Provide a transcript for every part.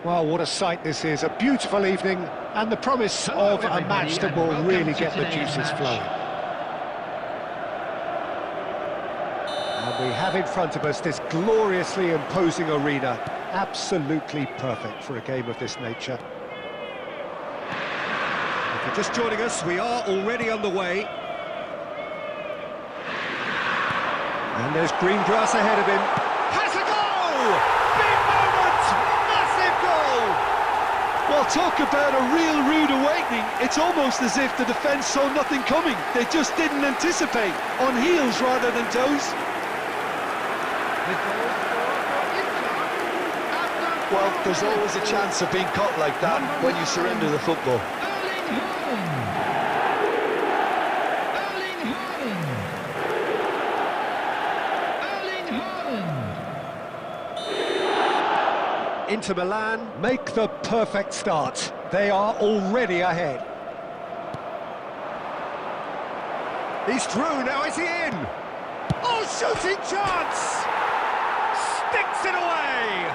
Well, what a sight this is, a beautiful evening, and the promise of a match that will really get the juices flowing. And we have in front of us this gloriously imposing arena, absolutely perfect for a game of this nature. If you're just joining us, we are already underway. And there's green grass ahead of him. Has a goal! Big moment! Massive goal! Well, talk about a real rude awakening. It's almost as if the defence saw nothing coming. They just didn't anticipate. On heels rather than toes. Well, there's always a chance of being caught like that when you surrender the football. Inter Milan make the perfect start. They are already ahead. He's through, now is he in? Oh, shooting chance! Sticks it away!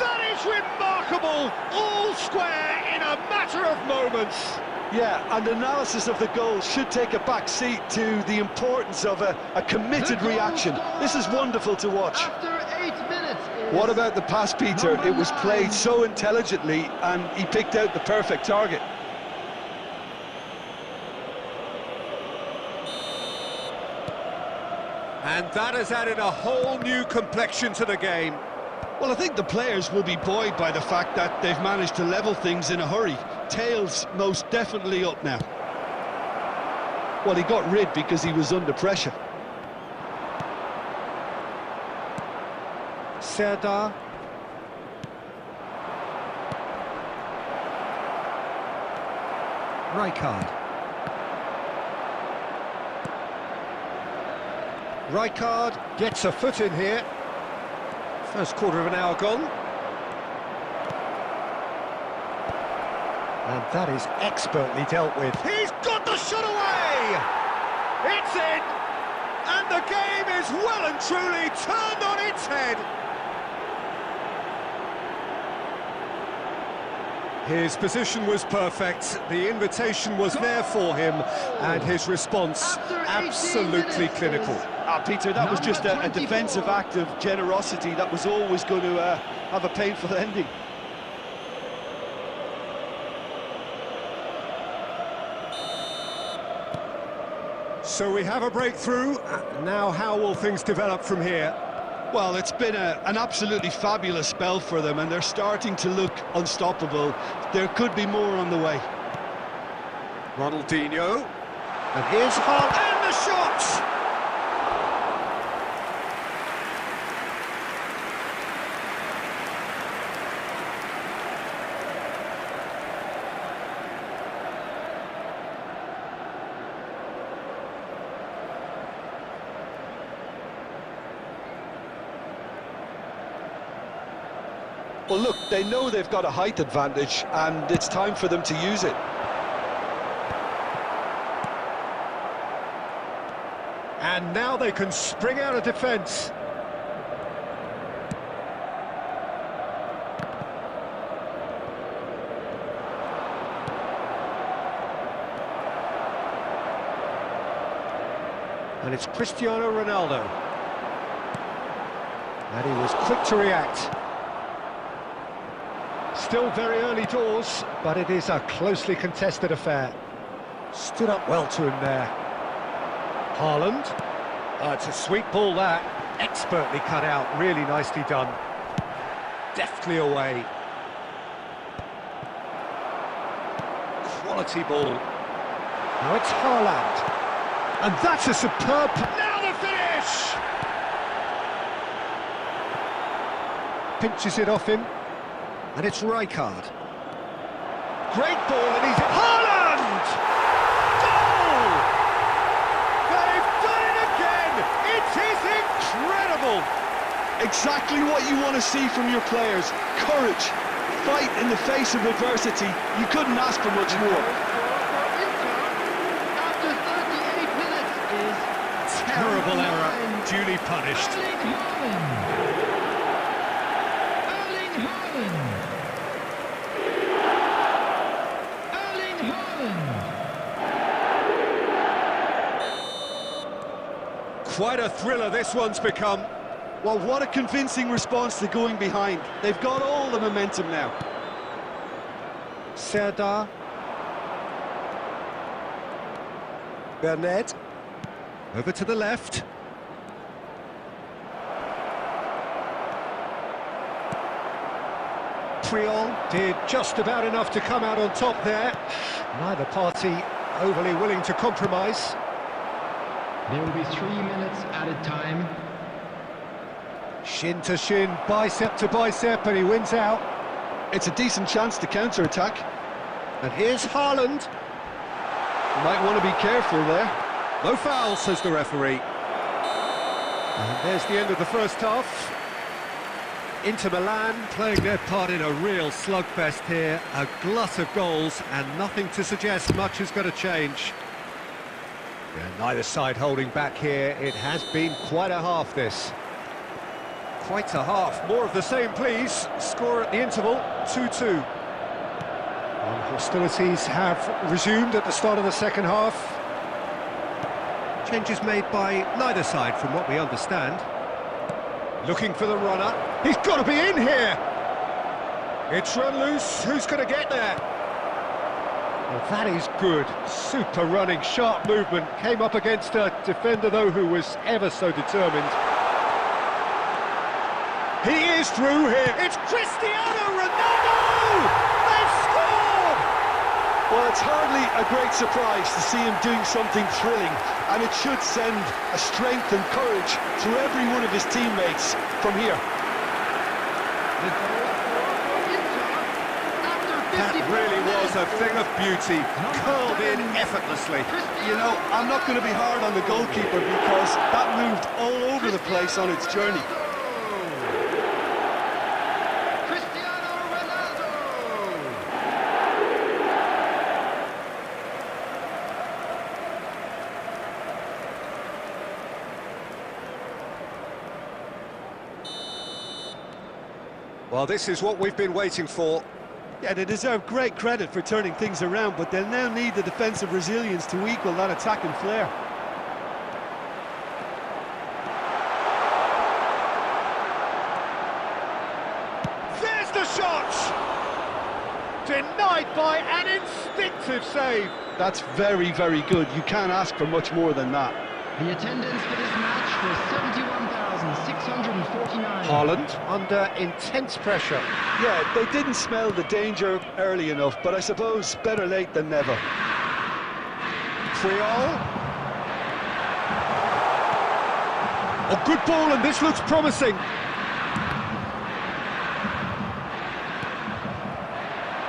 That is remarkable! All square in a matter of moments. Yeah, and analysis of the goal should take a back seat to the importance of a committed reaction. This is wonderful to watch. After 8 minutes. What about the pass, Peter? It was played so intelligently and he picked out the perfect target. And that has added a whole new complexion to the game. Well, I think the players will be buoyed by the fact that they've managed to level things in a hurry. Tails most definitely up now. Well, he got rid because he was under pressure. Serie. Rijkaard. Rijkaard gets a foot in here. First quarter of an hour gone. And that is expertly dealt with. He's got the shot away! It's in! And the game is well and truly turned on its head. His position was perfect, the invitation was there for him, and his response absolutely clinical. Peter, that was just a defensive act of generosity that was always going to have a painful ending. So we have a breakthrough. Now how will things develop from here? Well, it's been an absolutely fabulous spell for them, and they're starting to look unstoppable. There could be more on the way. Ronaldinho. And here's Hart, and the shot! Well, look, they know they've got a height advantage, and it's time for them to use it. And now they can spring out of defence. And it's Cristiano Ronaldo. And he was quick to react. Still very early doors, but it is a closely contested affair. Stood up well to him there. Haaland. Oh, it's a sweet ball that. Expertly cut out, really nicely done. Deftly away. Quality ball. Now it's Haaland. And that's a superb... Now the finish! Pinches it off him. And it's Rijkaard. Great ball, and he's... Haaland! Goal! They've done it again! It is incredible! Exactly what you want to see from your players. Courage, fight in the face of adversity. You couldn't ask for much more. After 38 minutes is... Terrible error, duly punished. Erling Erling Haaland. Quite a thriller this one's become. Well, what a convincing response to going behind. They've got all the momentum now. Serdar. Bernard. Over to the left. Triol did just about enough to come out on top there. Neither party overly willing to compromise. There will be 3 minutes added time. Shin to shin, bicep to bicep, and he wins out. It's a decent chance to counter-attack. And here's Haaland. Might want to be careful there. No foul, says the referee. And there's the end of the first half. Inter Milan playing their part in a real slugfest here. A glut of goals and nothing to suggest much is going to change. Yeah, neither side holding back here. It has been quite a half, this. Quite a half. More of the same, please. Score at the interval, 2-2. And hostilities have resumed at the start of the second half. Changes made by neither side, from what we understand. Looking for the runner. He's got to be in here! It's run loose. Who's going to get there? Well, that is good. Super running, sharp movement. Came up against a defender, though, who was ever so determined. He is through here. It's Cristiano Ronaldo! They've scored! Well, it's hardly a great surprise to see him doing something thrilling, and it should send a strength and courage to every one of his teammates from here. That really was a thing of beauty, curled in effortlessly. You know, I'm not going to be hard on the goalkeeper because that moved all over the place on its journey. Cristiano Ronaldo. Well, this is what we've been waiting for. Yeah, they deserve great credit for turning things around, but they'll now need the defensive resilience to equal that attacking flair. There's the shot! Denied by an instinctive save. That's very, very good. You can't ask for much more than that. The attendance for this match was 71,649. Haaland under intense pressure. Yeah, they didn't smell the danger early enough, but I suppose better late than never. Triol. Oh, good ball, and this looks promising.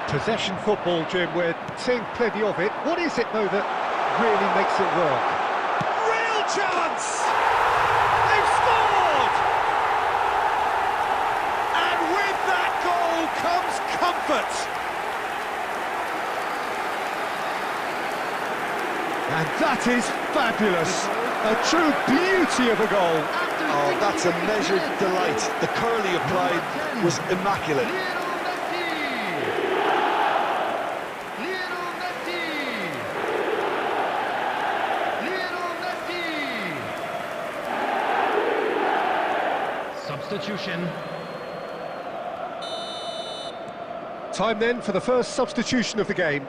Possession football, Jim, we're seeing plenty of it. What is it, though, that really makes it work? Real chance! They've scored! And with that goal comes comfort. And that is fabulous. A true beauty of a goal. Oh, that's a measured delight. The curl he applied was immaculate. Substitution. Time then for the first substitution of the game.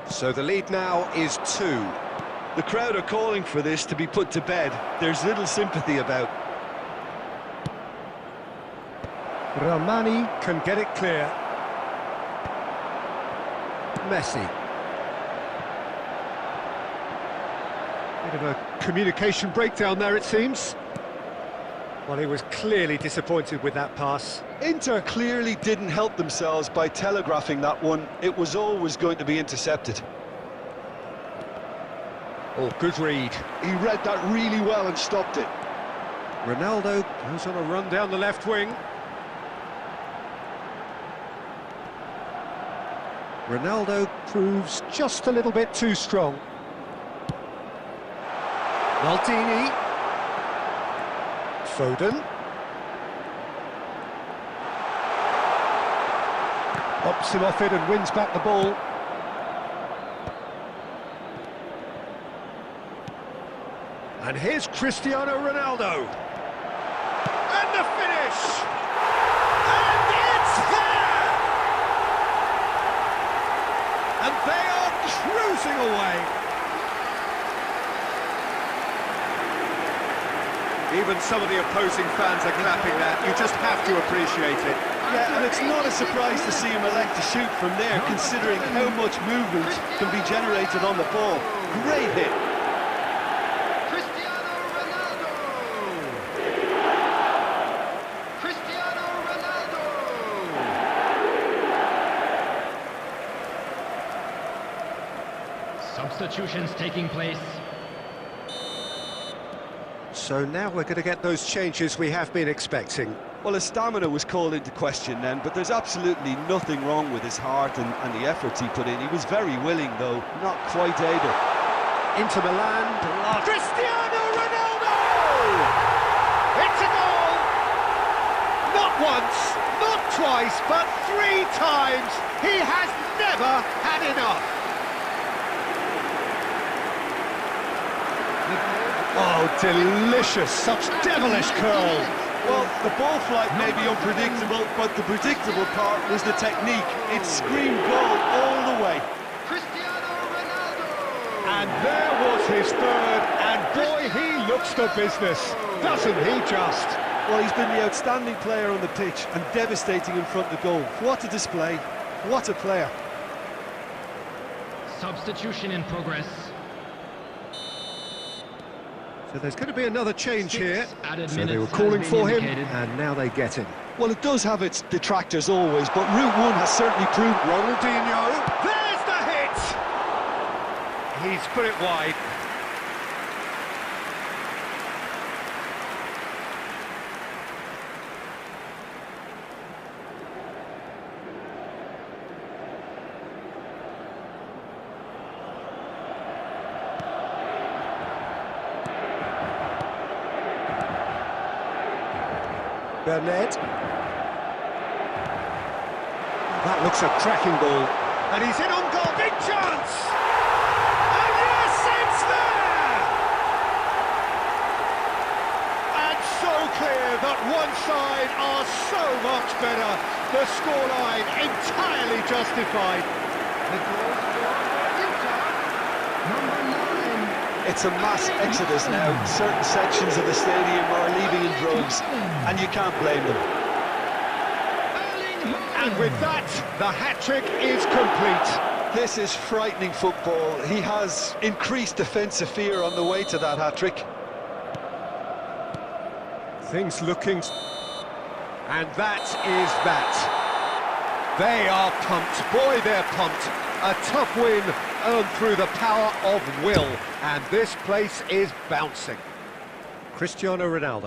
So the lead now is 2. The crowd are calling for this to be put to bed. There's little sympathy about. Ramani can get it clear. Messi. Bit of a communication breakdown there, it seems. Well, he was clearly disappointed with that pass. Inter clearly didn't help themselves by telegraphing that one. It was always going to be intercepted. Oh, good read. He read that really well and stopped it. Ronaldo goes on a run down the left wing. Ronaldo proves just a little bit too strong. Maldini. Foden. Bops him off it and wins back the ball. And here's Cristiano Ronaldo. And the finish! And it's there! And they are cruising away. Even some of the opposing fans are clapping that. You just have to appreciate it. Yeah, and it's not a surprise to see him elect to shoot from there, considering how much movement can be generated on the ball. Great hit. Cristiano Ronaldo! Cristiano Ronaldo! Substitutions taking place. So now we're going to get those changes we have been expecting. Well, his stamina was called into question then, but there's absolutely nothing wrong with his heart and the efforts he put in. He was very willing, though, not quite able. Into Milan, Cristiano Ronaldo! It's a goal! Not once, not twice, but 3 times. He has never had enough. Oh, delicious, such devilish curl. Well, the ball flight may be unpredictable, but the predictable part was the technique. It screamed goal all the way. Cristiano Ronaldo! And there was his third, and boy, he looks the business, doesn't he just? Well, he's been the outstanding player on the pitch and devastating in front of goal. What a display, what a player. Substitution in progress. So there's going to be another change here. Added So they minutes were calling has been for him, indicated. and now they get him. Well, it does have its detractors always, but Route 1 has certainly proved... Ronaldinho, there's the hit! He's put it wide. Burnett. That looks a cracking ball. And he's in on goal. Big chance! And yes, it's there! And so clear that one side are so much better. The scoreline entirely justified. The goal scored by Utah. Number 9. It's a mass exodus now. Certain sections of the stadium are leaving in droves, and you can't blame them. And with that, the hat-trick is complete. This is frightening football. He has increased defensive fear on the way to that hat-trick. Things looking... And that is that. They are pumped. Boy, they're pumped. A tough win earned through the power of will. And this place is bouncing. Cristiano Ronaldo.